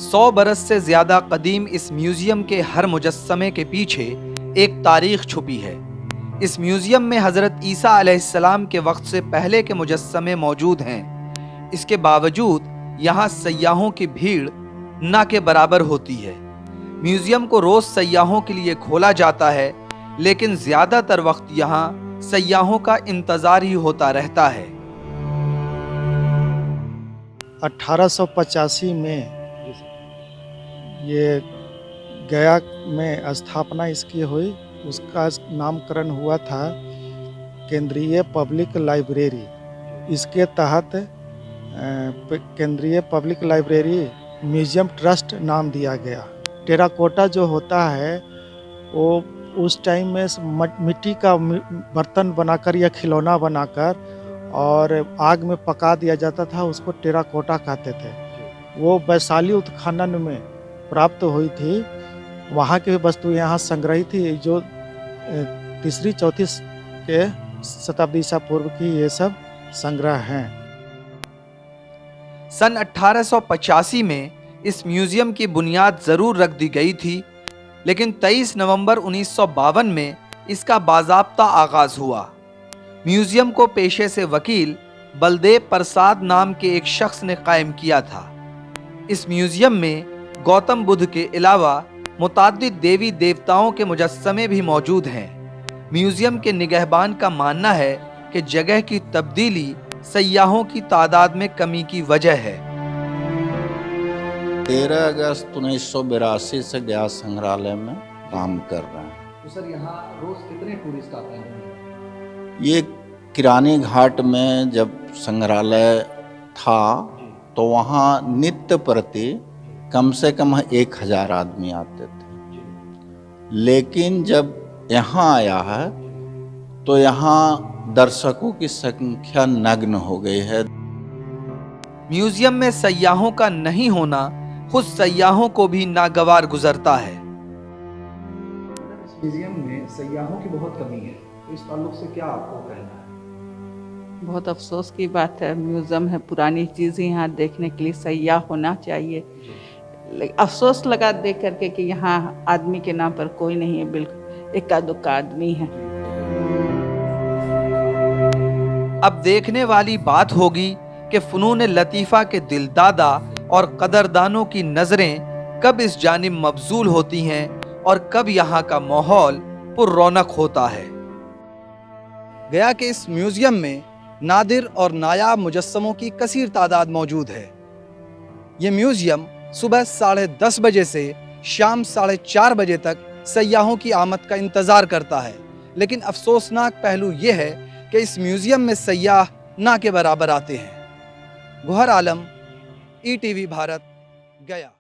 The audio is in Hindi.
100 बरस से ज़्यादा कदीम इस म्यूज़ियम के हर मुजस्समे के पीछे एक तारीख़ छुपी है। इस म्यूज़ियम में हज़रत ईसा अलैहिस्सलाम के वक्त से पहले के मुजस्समे मौजूद हैं। इसके बावजूद यहाँ सय्याहों की भीड़ ना के बराबर होती है। म्यूज़ियम को रोज़ सय्याहों के लिए खोला जाता है, लेकिन ज़्यादातर वक्त यहाँ सय्याहों का इंतज़ार ही होता रहता है। 1885 में ये गया में स्थापना इसकी हुई। उसका नामकरण हुआ था केंद्रीय पब्लिक लाइब्रेरी। इसके तहत केंद्रीय पब्लिक लाइब्रेरी म्यूज़ियम ट्रस्ट नाम दिया गया। टेराकोटा जो होता है वो उस टाइम में मिट्टी का बर्तन बनाकर या खिलौना बनाकर और आग में पका दिया जाता था, उसको टेराकोटा कहते थे। वो वैशाली उत्खनन में प्राप्त हुई थी। वहाँ की वस्तु यहाँ संग्रहित थी, जो तीसरी चौथी के शताब्दी ईसा पूर्व की ये सब संग्रह हैं। सन 1885 में इस म्यूज़ियम की बुनियाद ज़रूर रख दी गई थी, लेकिन 23 नवंबर 1952 में इसका बाज़ाब्ता आगाज़ हुआ। म्यूज़ियम को पेशे से वकील बलदेव प्रसाद नाम के एक शख्स ने कायम किया था। इस म्यूज़ियम में गौतम बुद्ध के अलावा मुताद्दिद देवी देवताओं के मुजस्समे भी मौजूद हैं। म्यूज़ियम के निगहबान का मानना है कि जगह की तब्दीली सय्याहों की तादाद में कमी की वजह है। 13 अगस्त 1982 से गया संग्रहालय में काम कर रहे हैं। तो सर, यहाँ रोज कितने टूरिस्ट आते हैं? ये किरानी घाट में जब संग्रहालय था तो वहाँ नित्य प्रति कम से कम 1000 आदमी आते थे, लेकिन जब यहाँ आया है तो यहाँ दर्शकों की संख्या नगण्य हो गई है। म्यूज़ियम में सय्याहों का नहीं होना खुद सय्याहों को भी नागवार गुजरता है। इस म्यूज़ियम में सय्याहों की बहुत कमी है, तो इस ताल्लुक से क्या आपको कहना है? बहुत अफसोस की बात है। म्यूज़ियम है, पुरानी चीज़ें यहाँ देखने के लिए सय्याह होना चाहिए। अफसोस लगा देख करके कि यहाँ आदमी के नाम पर कोई नहीं है, बिल्कुल इक्का दुक्का आदमी है। अब देखने वाली बात होगी कि फ़नून लतीफ़ा के दिलदादा और कदरदानों की नज़रें कब इस जानिब मबजूल होती हैं और कब यहाँ का माहौल पुररौनक होता है। गया के इस म्यूज़ियम में नादिर और नायाब मुजस्समों की कसीर तादाद मौजूद है। ये म्यूज़ियम सुबह 10:30 बजे से शाम 4:30 बजे तक सय्याहों की आमद का इंतज़ार करता है, लेकिन अफसोसनाक पहलू ये है कि इस म्यूज़ियम में सय्याह ना के बराबर आते हैं। गुहर आलम, ETV भारत, गया।